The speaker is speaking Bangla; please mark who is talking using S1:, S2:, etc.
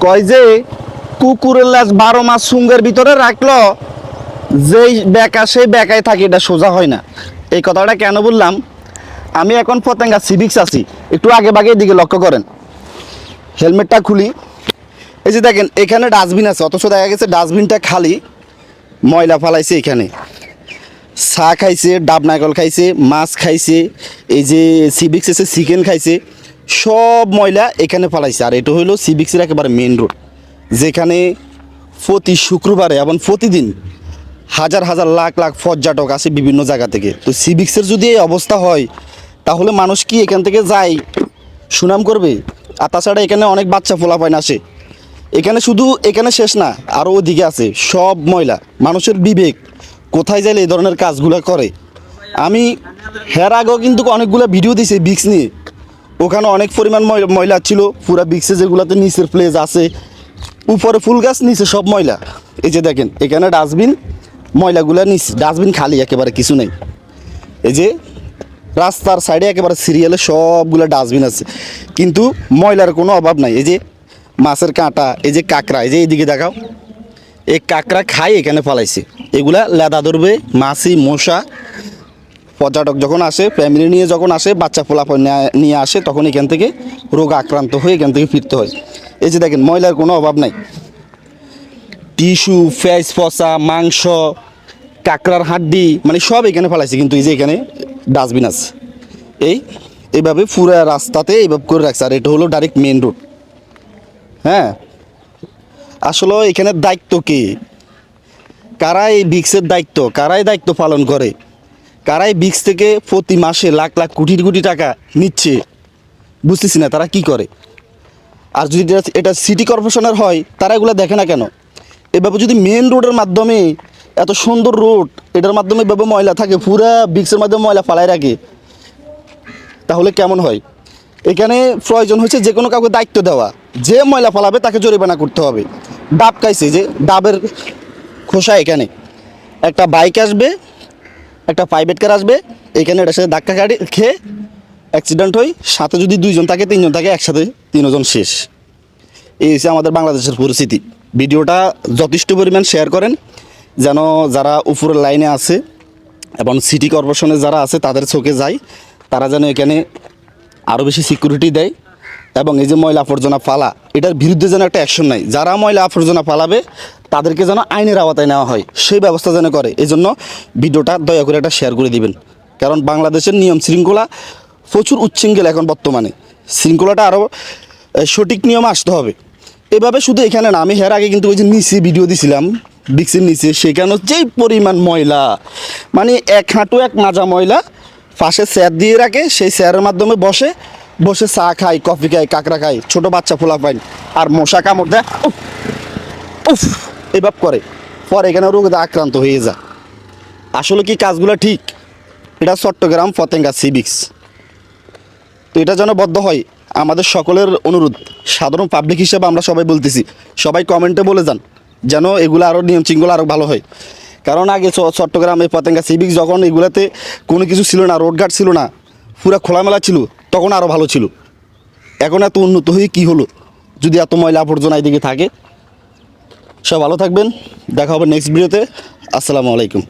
S1: কয় যে কুকুরের লাশ 12 মাস সুঙ্গের ভিতরে রাখলো, যেই বেকা সেই বেকায় থাকে, এটা সোজা হয় না। এই কথাটা কেন বললাম, আমি এখন পতেঙ্গা সিভিক্স আছি, একটু আগে বাগে দিকে লক্ষ্য করেন। হেলমেটটা খুলি, এই যে দেখেন এখানে ডাস্টবিন আছে, অথচ দেখা গেছে ডাস্টবিনটা খালি, ময়লা ফালাইছে এখানে। চা খাইছে, ডাব নারকল খাইছে, মাছ খাইছে, এই যে সিভিক্স এসে চিকেন খাইছে, সব ময়লা এখানে ফালাইছে। আর এটা হইলো সিভিক্সের একেবারে মেন রোড, যেখানে প্রতি শুক্রবারে এবং প্রতিদিন হাজার হাজার লাখ লাখ পর্যটক আসে বিভিন্ন জায়গা থেকে। তো সিভিক্সের যদি এই অবস্থা হয়, তাহলে মানুষ কি এখান থেকে যায় সুনাম করবে? আর তাছাড়া এখানে অনেক বাচ্চা ফোলাপাইন আসে, এখানে শুধু এখানে শেষ না, আরও ওদিকে আছে সব ময়লা। মানুষের বিবেক কোথায় যাইলে এই ধরনের কাজগুলো করে? আমি হের আগেও কিন্তু অনেকগুলো ভিডিও দিছি বিক্স নিয়ে, ওখানে অনেক পরিমাণ ময়লা ছিল পুরা বিক্সে, যেগুলোতে নিচের প্লেস আছে, উপরে ফুল গাছ, নিচে সব ময়লা। এই যে দেখেন এখানে ডাস্টবিন, ময়লাগুলো নিচে, ডাস্টবিন খালি, একেবারে কিছু নেই। এই যে রাস্তার সাইডে একেবারে সিরিয়ালে সবগুলো ডাস্টবিন আছে, কিন্তু ময়লার কোনো অভাব নাই। এই যে মাছের কাঁটা, এই যে কাঁকড়া, এই যে এইদিকে দেখাও, এই কাঁকড়া খাই এখানে ফলাইছে। এগুলা লেদা ধরবে, মাছি মশা, পর্যটক যখন আসে, ফ্যামিলি নিয়ে যখন আসে, বাচ্চা ফোলাফল নিয়ে আসে, তখন এখান থেকে রোগ আক্রান্ত হয়ে এখান থেকে ফিরতে হয়। এই যে দেখেন ময়লার কোনো অভাব নাই, টিস্যু, ফেস পচা মাংস, কাঁকড়ার হাড্ডি, মানে সব এখানে ফেলাইছে। কিন্তু এই যে এখানে ডাস্টবিন আছে, এইভাবে পুরা রাস্তাতে এইভাবে করে রাখছে। আর এটা হলো ডাইরেক্ট মেন রোড। হ্যাঁ, আসলে এখানে দায়িত্ব কে? কারা এই ভিক্সের দায়িত্ব, কারাই দায়িত্ব পালন করে? কারাই ভিক্স থেকে প্রতি মাসে লাখ লাখ কোটি কোটি টাকা নিচ্ছে? বুঝতেছি না তারা কি করে। আর যদি এটা সিটি কর্পোরেশনের হয়, তারা এগুলো দেখে না কেন? এভাবে যদি মেন রোডের মাধ্যমে, এত সুন্দর রোড, এটার মাধ্যমে এভাবে ময়লা থাকে, পুরা ভিক্সের মাধ্যমে ময়লা ফালাই রাখে, তাহলে কেমন হয়? এখানে প্রয়োজন হচ্ছে যে কোনো কাউকে দায়িত্ব দেওয়া, যে ময়লা ফালাবে তাকে জরিমানা করতে হবে। ডাব খাইছে, যে ডাবের খোসা, এখানে একটা বাইক আসবে, একটা প্রাইভেট কার আসবে, এখানে এটার সাথে ধাক্কা খেয়ে অ্যাক্সিডেন্ট হয়, সাথে যদি 2 জন থাকে 3 জন থাকে, একসাথে 3 জন শেষ। এই হচ্ছে আমাদের বাংলাদেশের পরিস্থিতি। ভিডিওটা যথেষ্ট পরিমাণ শেয়ার করেন, যেন যারা উপরের লাইনে আছে এবং সিটি কর্পোরেশনে যারা আছে তাদের চোখে যায়, তারা যেন এখানে আরও বেশি সিকিউরিটি দেয়। এবং এই যে ময়লা আবর্জনা ফালা, এটার বিরুদ্ধে যেন একটা অ্যাকশন নেয়, যারা ময়লা আবর্জনা ফালাবে তাদেরকে যেন আইনের আওতায় নেওয়া হয়, সেই ব্যবস্থা যেন করে। এই জন্য ভিডিওটা দয়া করে একটা শেয়ার করে দিবেন, কারণ বাংলাদেশের নিয়ম শৃঙ্খলা প্রচুর উচ্ছৃঙ্খল এখন বর্তমানে। শৃঙ্খলাটা আরও সঠিক নিয়মে আসতে হবে। এভাবে শুধু এখানে না, আমি এর আগে কিন্তু ওই যে নিচে ভিডিও দিছিলাম বিক্সির নিচে, সেখানে যেই পরিমাণ ময়লা, মানে এক হাঁটু এক মাজা ময়লা, পাশে স্যার দিয়ে রাখে, সেই স্যারের মাধ্যমে বসে বসে চা খায়, কফি খায়, কাঁকড়া খায়, ছোটো বাচ্চা ফোলা পায়, আর মশা কামড় দেয়, উফ উফ এভাব করে, পরে এখানে রোগে আক্রান্ত হয়ে যায়। আসলে কি কাজগুলো ঠিক? এটা চট্টগ্রাম পতেঙ্গা সিভিক্স। তো এটা যেন বদ্ধ হয়, আমাদের সকলের অনুরোধ, সাধারণ পাবলিক হিসেবে আমরা সবাই বলতেছি, সবাই কমেন্টে বলে যান যেন এগুলো আরও নিয়ম শৃঙ্খলা আরও ভালো হয়। কারণ আগে চট্টগ্রামে পতেঙ্গা সিভিক্স যখন এগুলাতে কোনো কিছু ছিল না, রোডঘাট ছিল না, পুরা খোলামেলা ছিল, তখন আরও ভালো ছিল। এখন এত উন্নত হয়ে কী হলো যদি এত ময়লা আবর্জনা এদিকে থাকে? সব ভালো থাকবেন, দেখা হবে নেক্সট ভিডিওতে। আসসালামু আলাইকুম।